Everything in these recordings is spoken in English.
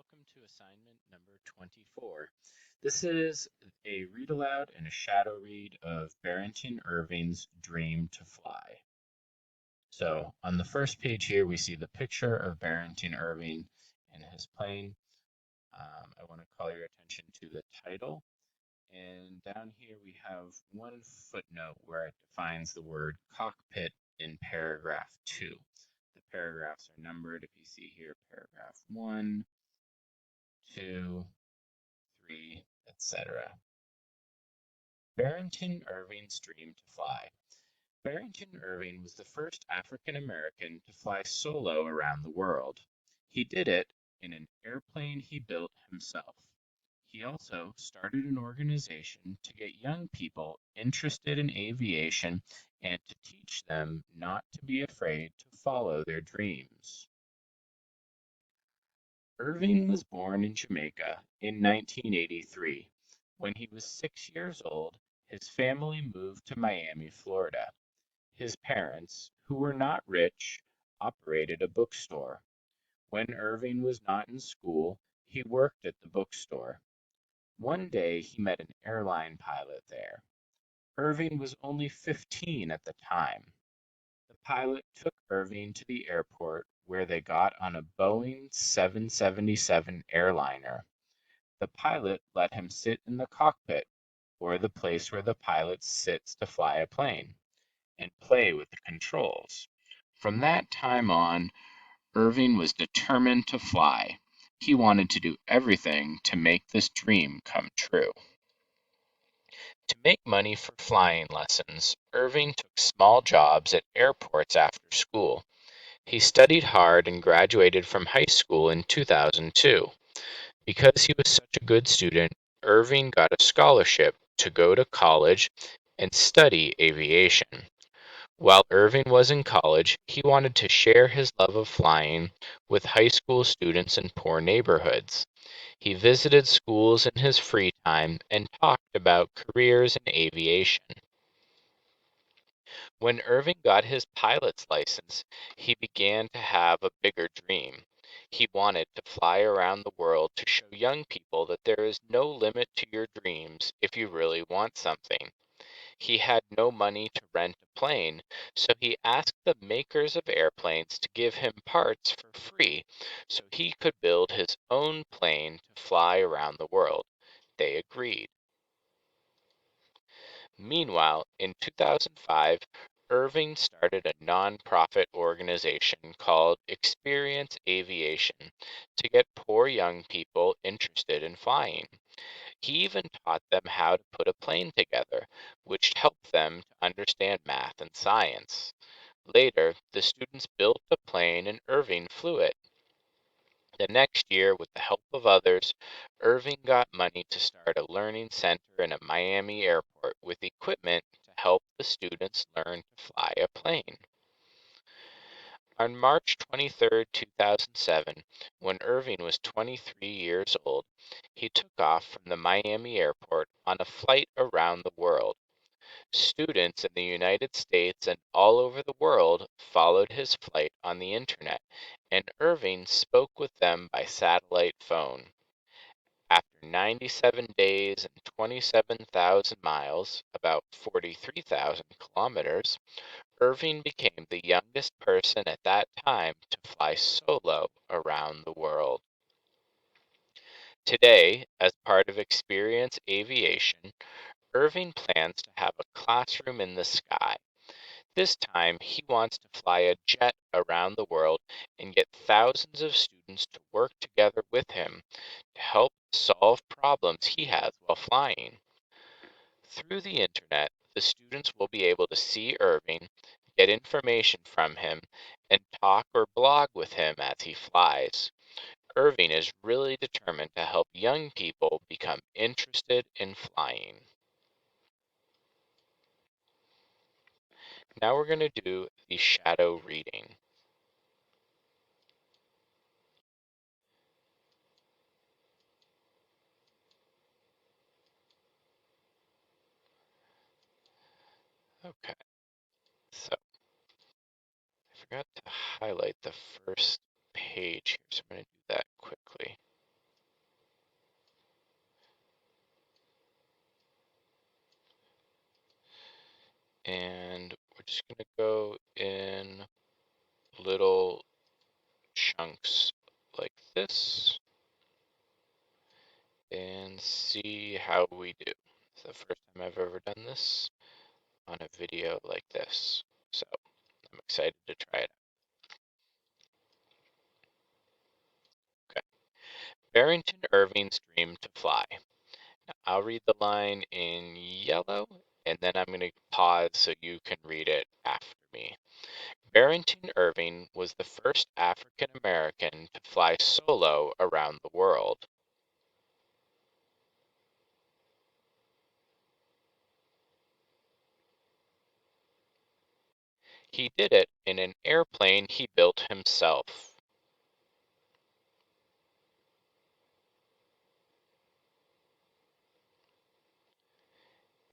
welcome to assignment number 24. This is a read aloud and a shadow read of Barrington Irving's Dream to Fly. So, on the first page here, we see the picture of Barrington Irving and his plane. I want to call your attention to the title. And down here, we have one footnote where it defines the word cockpit in paragraph 2. The paragraphs are numbered. If you see here, paragraph 1, 2, 3, etc. Barrington Irving's Dream to Fly. Barrington Irving was the first African American to fly solo around the world. He did it in an airplane he built himself. He also started an organization to get young people interested in aviation and to teach them not to be afraid to follow their dreams. Irving was born in Jamaica in 1983. When he was 6 years old, his family moved to Miami, Florida. His parents, who were not rich, operated a bookstore. When Irving was not in school, he worked at the bookstore. One day he met an airline pilot there. Irving was only 15 at the time. The pilot took Irving to the airport where they got on a Boeing 777 airliner. The pilot let him sit in the cockpit, or the place where the pilot sits to fly a plane, and play with the controls. From that time on, Irving was determined to fly. He wanted to do everything to make this dream come true. To make money for flying lessons, Irving took small jobs at airports after school. He studied hard and graduated from high school in 2002. Because he was such a good student, Irving got a scholarship to go to college and study aviation. While Irving was in college, he wanted to share his love of flying with high school students in poor neighborhoods. He visited schools in his free time and talked about careers in aviation. When Irving got his pilot's license, he began to have a bigger dream. He wanted to fly around the world to show young people that there is no limit to your dreams if you really want something. He had no money to rent a plane, so he asked the makers of airplanes to give him parts for free so he could build his own plane to fly around the world. They agreed. Meanwhile, in 2005, Irving started a nonprofit organization called Experience Aviation to get poor young people interested in flying. He even taught them how to put a plane together, which helped them to understand math and science. Later, the students built the plane and Irving flew it. The next year, with the help of others, Irving got money to start a learning center in a Miami airport with equipment to help the students learn to fly a plane. On March 23, 2007, when Irving was 23 years old, he took off from the Miami airport on a flight around the world. Students in the United States and all over the world followed his flight on the internet, and Irving spoke with them by satellite phone. After 97 days and 27,000 miles, about 43,000 kilometers, Irving became the youngest person at that time to fly solo around the world. Today, as part of Experience Aviation, Irving plans to have a classroom in the sky. This time, he wants to fly a jet around the world and get thousands of students to work together with him to help solve problems he has while flying. Through the internet, the students will be able to see Irving, get information from him, and talk or blog with him as he flies. Irving is really determined to help young people become interested in flying. Now we're going to do the shadow reading. Okay, so I forgot to highlight the first page here, so I'm going to do that quickly. And we're just going to go in little chunks like this and see how we do. It's the first time I've ever done this on a video like this, so I'm excited to try it out. Okay. Barrington Irving's dream to fly. Now, I'll read the line in yellow, and then I'm going to pause so you can read it after me. Barrington Irving was the first African American to fly solo around the world. He did it in an airplane he built himself.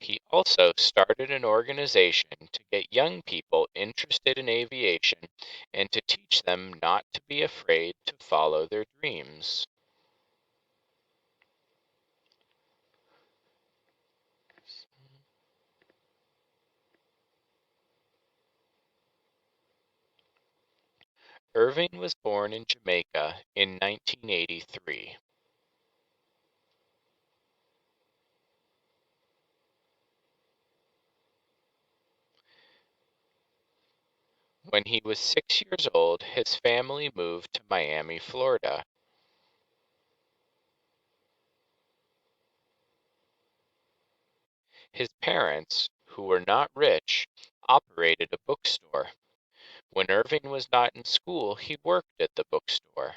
He also started an organization to get young people interested in aviation and to teach them not to be afraid to follow their dreams. Irving was born in Jamaica in 1983. When he was 6 years old, his family moved to Miami, Florida. His parents, who were not rich, operated a bookstore. When Irving was not in school, he worked at the bookstore.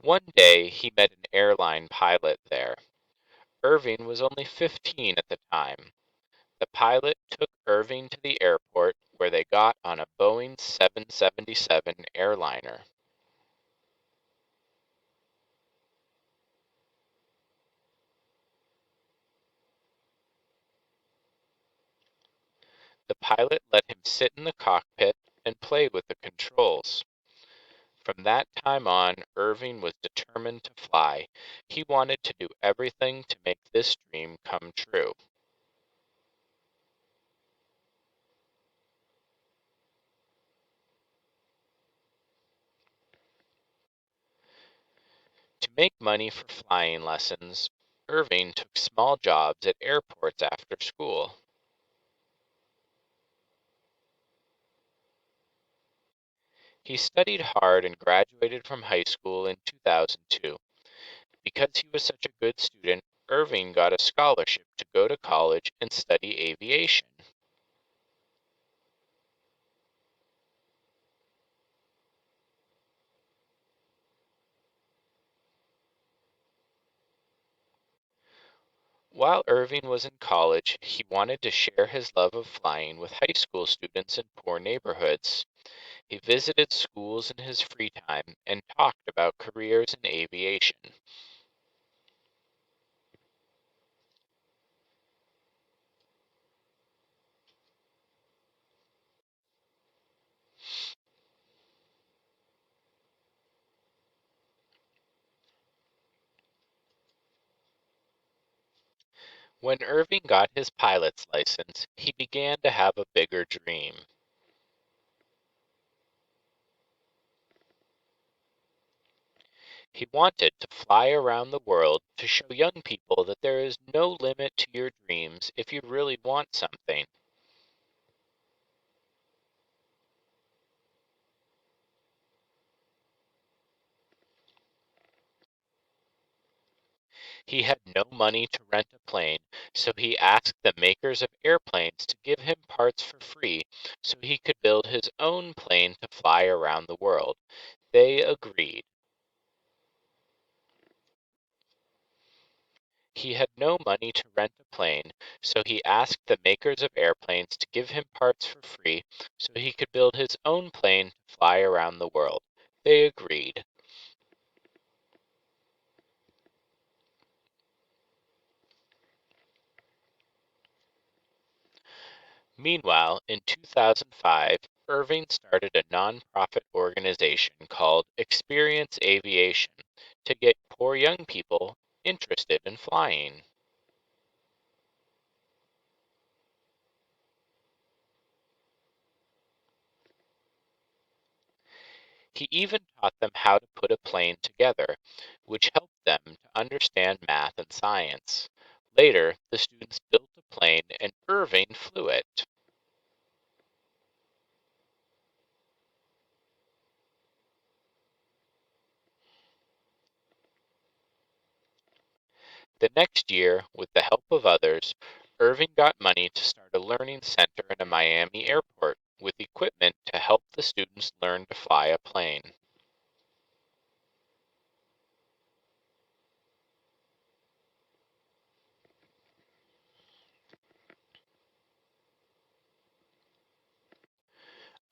One day he met an airline pilot there. Irving was only 15 at the time. The pilot took Irving to the airport where they got on a Boeing 777 airliner. The pilot let him sit in the cockpit and play with the controls. From that time on, Irving was determined to fly. He wanted to do everything to make this dream come true. To make money for flying lessons, Irving took small jobs at airports after school. He studied hard and graduated from high school in 2002. Because he was such a good student, Irving got a scholarship to go to college and study aviation. While Irving was in college, he wanted to share his love of flying with high school students in poor neighborhoods. He visited schools in his free time and talked about careers in aviation. When Irving got his pilot's license, he began to have a bigger dream. He wanted to fly around the world to show young people that there is no limit to your dreams if you really want something. He had no money to rent a plane, so he asked the makers of airplanes to give him parts for free so he could build his own plane to fly around the world. They agreed. He had no money to rent a plane, so he asked the makers of airplanes to give him parts for free so he could build his own plane to fly around the world. They agreed. Meanwhile, in 2005, Irving started a nonprofit organization called Experience Aviation to get poor young people interested in flying. He even taught them how to put a plane together, which helped them to understand math and science. Later, the students built a plane and Irving flew it. The next year, with the help of others, Irving got money to start a learning center in a Miami airport with equipment to help the students learn to fly a plane.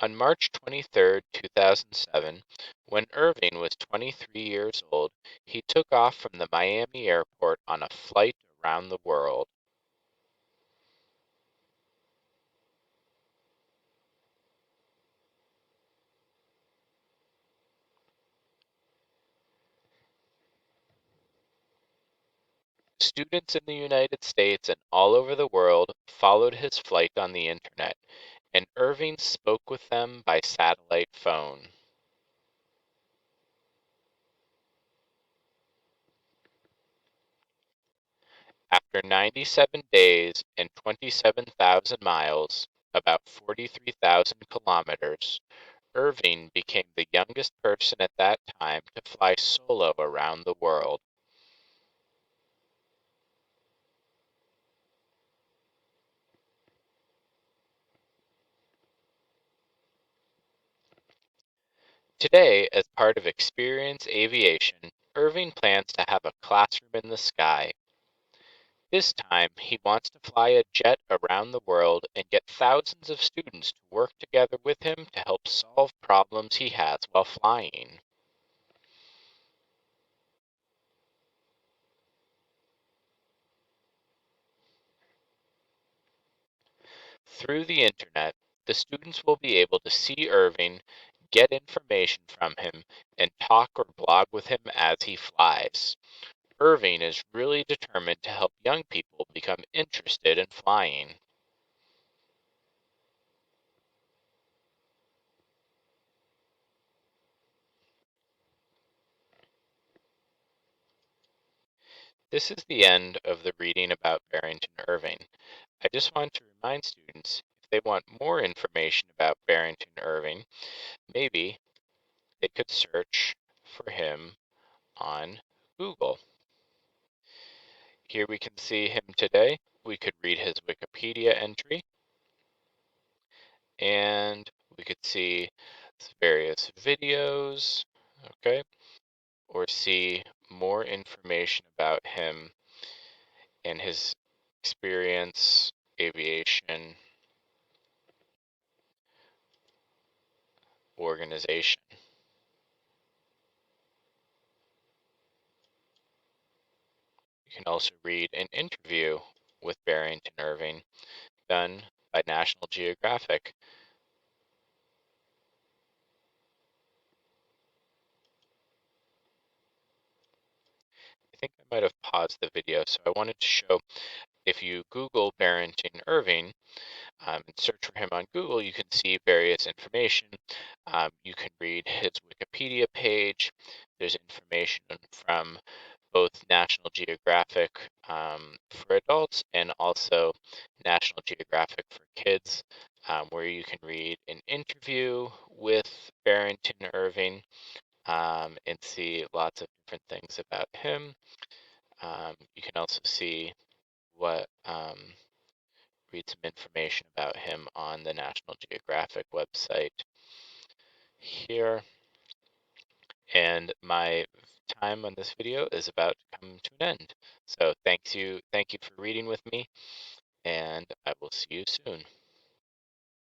On March 23, 2007, when Irving was 23 years old, he took off from the Miami airport on a flight around the world. Students in the United States and all over the world followed his flight on the internet, and Irving spoke with them by satellite phone. After 97 days and 27,000 miles, about 43,000 kilometers, Irving became the youngest person at that time to fly solo around the world. Today, as part of Experience Aviation, Irving plans to have a classroom in the sky. This time, he wants to fly a jet around the world and get thousands of students to work together with him to help solve problems he has while flying. Through the internet, the students will be able to see Irving, get information from him, and talk or blog with him as he flies. Irving is really determined to help young people become interested in flying. This is the end of the reading about Barrington Irving. I just want to remind students if they want more information about Barrington Irving, maybe they could search for him on Google. Here we can see him today. We could read his Wikipedia entry, and we could see various videos, okay, or see more information about him and his experience, aviation, organization. You can also read an interview with Barrington Irving done by National Geographic. I think I might have paused the video, so I wanted to show if you Google Barrington Irving and search for him on Google, you can see various information. You can read his Wikipedia page. There's information from both National Geographic for adults and also National Geographic for kids, where you can read an interview with Barrington Irving and see lots of different things about him. You can also see what read some information about him on the National Geographic website here. And my time on this video is about to come to an end. So thank you for reading with me, and I will see you soon.